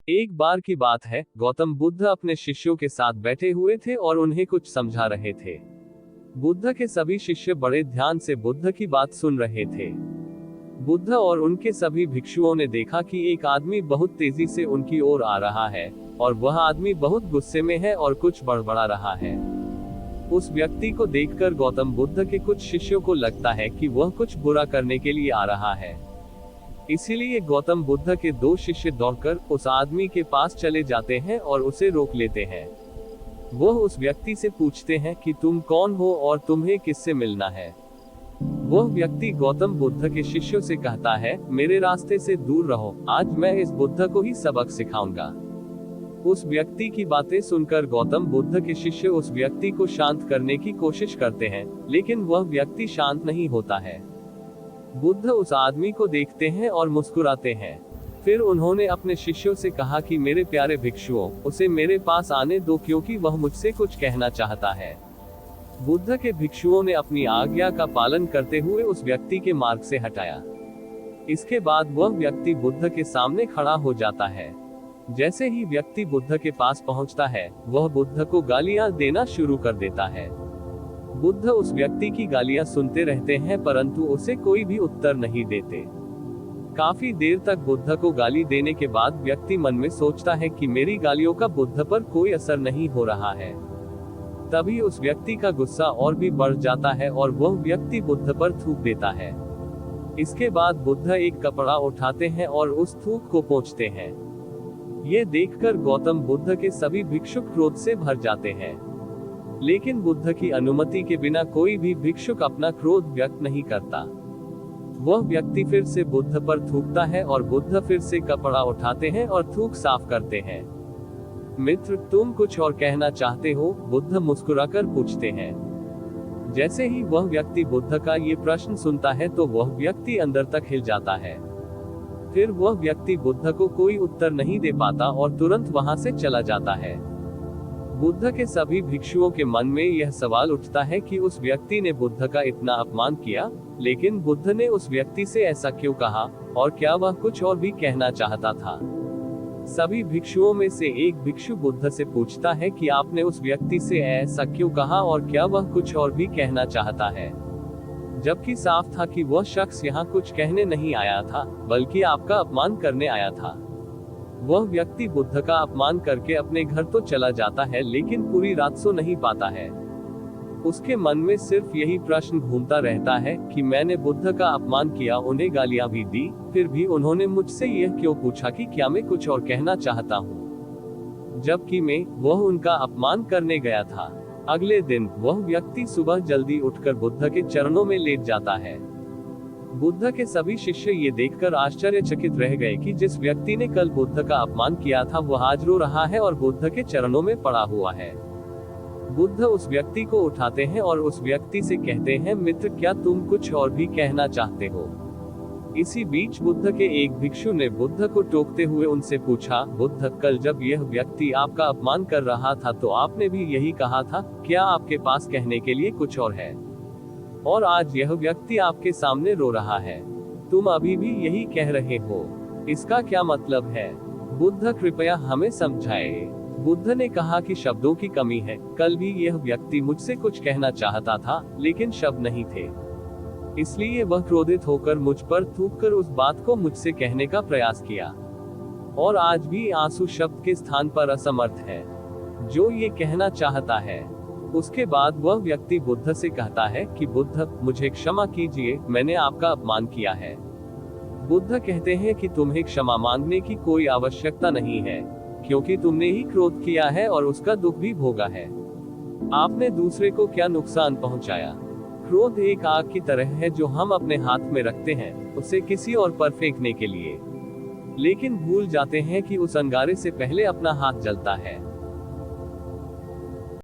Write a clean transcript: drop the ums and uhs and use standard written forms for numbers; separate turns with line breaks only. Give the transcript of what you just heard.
एक बार की बात है, गौतम बुद्ध अपने शिष्यों के साथ बैठे हुए थे और उन्हें कुछ समझा रहे थे। बुद्ध के सभी शिष्य बड़े ध्यान से बुद्ध की बात सुन रहे थे। बुद्ध और उनके सभी भिक्षुओं ने देखा कि एक आदमी बहुत तेजी से उनकी ओर आ रहा है और वह आदमी बहुत गुस्से में है और कुछ बड़बड़ा रहा है। उस व्यक्ति को देखकर गौतम बुद्ध के कुछ शिष्यों को लगता है कि वह कुछ बुरा करने के लिए आ रहा है। इसीलिए गौतम बुद्ध के दो शिष्य दौड़कर उस आदमी के पास चले जाते हैं और उसे रोक लेते हैं। वह उस व्यक्ति से पूछते हैं कि तुम कौन हो और तुम्हें किससे मिलना है। वह व्यक्ति गौतम बुद्ध के शिष्यों से कहता है, मेरे रास्ते से दूर रहो, आज मैं इस बुद्ध को ही सबक सिखाऊंगा। उस व्यक्ति की बातें सुनकर गौतम बुद्ध के शिष्य उस व्यक्ति को शांत करने की कोशिश करते हैं, लेकिन वह व्यक्ति शांत नहीं होता है। बुद्ध उस आदमी को देखते हैं और मुस्कुराते हैं। फिर उन्होंने अपने शिष्यों से कहा कि मेरे प्यारे भिक्षुओं, उसे मेरे पास आने दो क्योंकि वह मुझसे कुछ कहना चाहता है। बुद्ध के भिक्षुओं ने अपनी आज्ञा का पालन करते हुए उस व्यक्ति के मार्ग से हटाया। इसके बाद वह व्यक्ति बुद्ध के सामने खड़ा हो जाता है। जैसे ही व्यक्ति बुद्ध के पास पहुंचता है, वह बुद्ध को गालियां देना शुरू कर देता है। बुद्ध उस व्यक्ति की गालियां सुनते रहते हैं, परंतु उसे कोई भी उत्तर नहीं देते। काफी देर तक बुद्ध को गाली देने के बाद व्यक्ति मन में सोचता है कि मेरी गालियों का बुद्ध पर कोई असर नहीं हो रहा है। तभी उस व्यक्ति का गुस्सा और भी बढ़ जाता है और वह व्यक्ति बुद्ध पर थूक देता है। इसके बाद बुद्ध एक कपड़ा उठाते हैं और उस थूक को पोंछते हैं। ये देखकर गौतम बुद्ध के सभी भिक्षुक क्रोध से भर जाते हैं, लेकिन बुद्ध की अनुमति के बिना कोई भी भिक्षुक अपना क्रोध व्यक्त नहीं करता। वह व्यक्ति फिर से बुद्ध पर थूकता है और बुद्ध फिर से कपड़ा उठाते हैं और थूक साफ करते हैं। मित्र, तुम कुछ और कहना चाहते हो? बुद्ध मुस्कुराकर पूछते हैं। जैसे ही वह व्यक्ति बुद्ध का ये प्रश्न सुनता है तो वह व्यक्ति अंदर तक हिल जाता है। फिर वह व्यक्ति बुद्ध को कोई उत्तर नहीं दे पाता और तुरंत वहां से चला जाता है। बुद्ध के सभी भिक्षुओं के मन में यह सवाल उठता है कि उस व्यक्ति ने बुद्ध का इतना अपमान किया, लेकिन बुद्ध ने उस व्यक्ति से ऐसा क्यों कहा, और क्या वह कुछ और भी कहना चाहता था। सभी भिक्षुओं में से एक भिक्षु बुद्ध से पूछता है कि आपने उस व्यक्ति से ऐसा क्यों कहा और क्या वह कुछ और भी कहना चाहता है, जबकि साफ था कि वह शख्स यहाँ कुछ कहने नहीं आया था, बल्कि आपका अपमान करने आया था। वह व्यक्ति बुद्ध का अपमान करके अपने घर तो चला जाता है, लेकिन पूरी रात सो नहीं पाता है। उसके मन में सिर्फ यही प्रश्न घूमता रहता है कि मैंने बुद्ध का अपमान किया, उन्हें गालियां भी दी, फिर भी उन्होंने मुझसे यह क्यों पूछा कि क्या मैं कुछ और कहना चाहता हूँ, जबकि वह उनका अपमान करने गया था। अगले दिन वह व्यक्ति सुबह जल्दी उठकर बुद्ध के चरणों में लेट जाता है। बुद्ध के सभी शिष्य ये देखकर आश्चर्यचकित रह गए कि जिस व्यक्ति ने कल बुद्ध का अपमान किया था वह आज रो रहा है और बुद्ध के चरणों में पड़ा हुआ है। बुद्ध उस व्यक्ति को उठाते हैं और उस व्यक्ति से कहते हैं, मित्र, क्या तुम कुछ और भी कहना चाहते हो? इसी बीच बुद्ध के एक भिक्षु ने बुद्ध को टोकते हुए उनसे पूछा, बुद्ध, कल जब यह व्यक्ति आपका अपमान कर रहा था तो आपने भी यही कहा था, क्या आपके पास कहने के लिए कुछ और है? और आज यह व्यक्ति आपके सामने रो रहा है, तुम अभी भी यही कह रहे हो, इसका क्या मतलब है? बुद्ध कृपया हमें समझाए। बुद्ध ने कहा कि शब्दों की कमी है। कल भी यह व्यक्ति मुझसे कुछ कहना चाहता था, लेकिन शब्द नहीं थे, इसलिए वह क्रोधित होकर मुझ पर थूककर उस बात को मुझसे कहने का प्रयास किया, और आज भी आंसू शब्द के स्थान पर असमर्थ है जो ये कहना चाहता है। उसके बाद वह व्यक्ति बुद्ध से कहता है कि बुद्ध, मुझे क्षमा कीजिए, मैंने आपका अपमान किया है। बुद्ध कहते हैं कि तुम्हें क्षमा मांगने की कोई आवश्यकता नहीं है, क्योंकि तुमने ही क्रोध किया है और उसका दुख भी भोगा है। आपने दूसरे को क्या नुकसान पहुंचाया? क्रोध एक आग की तरह है जो हम अपने हाथ में रखते हैं उसे किसी और पर फेंकने के लिए, लेकिन भूल जाते हैं कि उस अंगारे से पहले अपना हाथ जलता है।